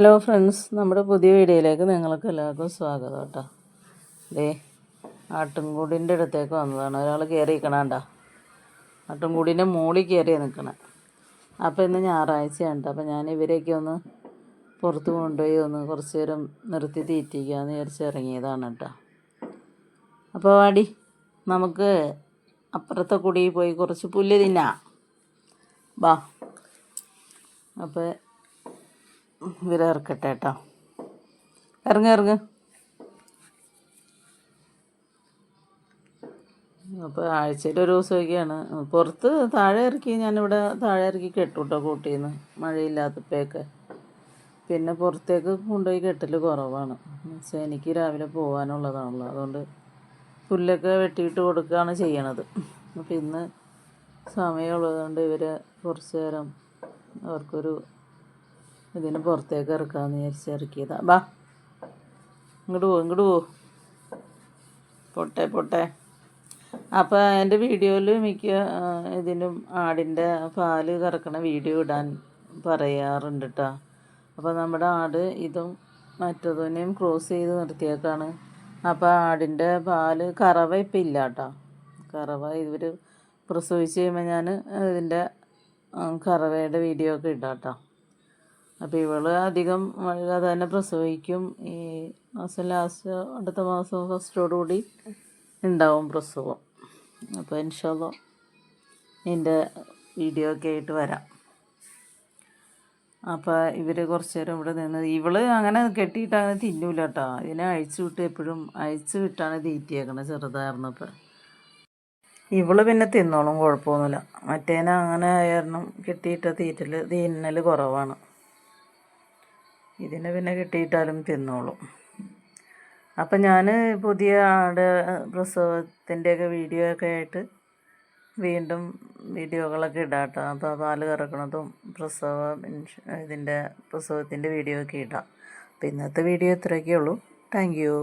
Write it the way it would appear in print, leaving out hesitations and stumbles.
Hello friends, നമ്മുടെ പുതിയ വീഡിയോയിലേക്ക് നിങ്ങൾക്ക് എല്ലാവർക്കും സ്വാഗതം കേട്ടോ. ആട്ടുംകൂടിൻ്റെ അടുത്തേക്ക് വന്നതാണ്. ഒരാൾ കയറി നിൽക്കണണ്ട, ആട്ടുംകൂടിൻ്റെ മുകളിൽ കയറി നിൽക്കണം. അപ്പോൾ ഇന്ന് ഞായറാഴ്ചയാണ്. അപ്പോൾ ഞാൻ ഇവരെയൊക്കെ ഒന്ന് പുറത്ത് കൊണ്ടുപോയി ഒന്ന് കുറച്ച് നേരം നിർത്തി തീറ്റിക്കാമെന്ന് വിചാരിച്ച് ഇറങ്ങിയതാണ് കേട്ടോ. അപ്പോൾ വാടി, നമുക്ക് അപ്പുറത്തെ കുടിയിൽ പോയി കുറച്ച് പുല്ല് തിന്നാം. ബാ. അപ്പോൾ ഇവരെ ഇറക്കട്ടെ കേട്ടോ. ഇറങ്ങ്. അപ്പോൾ ആഴ്ചയിൽ ഒരു ദിവസമൊക്കെയാണ് പുറത്ത് താഴെ ഇറക്കി. ഞാനിവിടെ താഴെ ഇറക്കി കെട്ടും കേട്ടോ, കൂട്ടിന്ന് മഴയില്ലാത്തപ്പോഴൊക്കെ. പിന്നെ പുറത്തേക്ക് കൊണ്ടുപോയി കെട്ടൽ കുറവാണ്. എന്നുവെച്ചാൽ എനിക്ക് രാവിലെ പോകാനുള്ളതാണല്ലോ, അതുകൊണ്ട് പുല്ലൊക്കെ വെട്ടിയിട്ട് കൊടുക്കുകയാണ് ചെയ്യണത്. അപ്പോൾ ഇന്ന് സമയമുള്ളതുകൊണ്ട് ഇവരെ കുറച്ച് നേരം അവർക്കൊരു ഇതിന് പുറത്തേക്ക് ഇറക്കാമെന്ന് വിചാരിച്ച് ഇറക്കിയതാണ്. ബാ, ഇങ്ങോട്ട് പോ പൊട്ടെ. അപ്പോൾ എൻ്റെ വീഡിയോയിൽ മിക്ക ഇതിനും ആടിൻ്റെ പാല് കറക്കണ വീഡിയോ ഇടാൻ പറയാറുണ്ട് കേട്ടോ. അപ്പോൾ നമ്മുടെ ആട് ഇതും മറ്റതിനെയും ക്രോസ് ചെയ്ത് നിർത്തിയേക്കാണ്. അപ്പോൾ ആടിൻ്റെ പാല് കറവ ഇപ്പം ഇല്ല കേട്ടോ. കറവ ഇവർ പ്രസവിച്ച് കഴിയുമ്പോൾ ഞാൻ ഇതിൻ്റെ കറവയുടെ വീഡിയോ ഒക്കെ ഇടാം കേട്ടോ. അപ്പോൾ ഇവൾ അധികം വൈകാതെ തന്നെ പ്രസവിക്കും. ഈ മാസം ലാസ്റ്റ്, അടുത്ത മാസം ഫസ്റ്റോടുകൂടി ഉണ്ടാവും പ്രസവം. അപ്പോൾ ഇൻഷാ അല്ലാഹ് ഇതിൻ്റെ വീഡിയോ ഒക്കെ ആയിട്ട് വരാം. അപ്പോൾ ഇവർ കുറച്ച് നേരം ഇവിടെ നിന്ന്, ഇവൾ അങ്ങനെ കെട്ടിയിട്ട് അങ്ങനെ തിന്നൂല കേട്ടോ. ഇതിനെ എപ്പോഴും അഴിച്ചു വിട്ടാണ് തീറ്റിയേക്കണത് ചെറുതായിരുന്നപ്പോൾ. ഇവൾ പിന്നെ തിന്നോളും, കുഴപ്പമൊന്നുമില്ല. മറ്റേനെ അങ്ങനെ കാരണം കെട്ടിയിട്ട തിന്നൽ കുറവാണ്. ഇതിനെ പിന്നെ കെട്ടിയിട്ടാലും തിന്നോളും. അപ്പം ഞാൻ പുതിയ ആട് പ്രസവത്തിൻ്റെയൊക്കെ വീഡിയോ ഒക്കെ ആയിട്ട് വീണ്ടും വീഡിയോകളൊക്കെ ഇടാം കേട്ടോ. അപ്പോൾ പാല് കറക്കണതും പ്രസവത്തിൻ്റെ വീഡിയോ ഒക്കെ ഇടാം. അപ്പോൾ ഇന്നത്തെ വീഡിയോ ഇത്രയൊക്കെ ഉള്ളൂ. Thank you.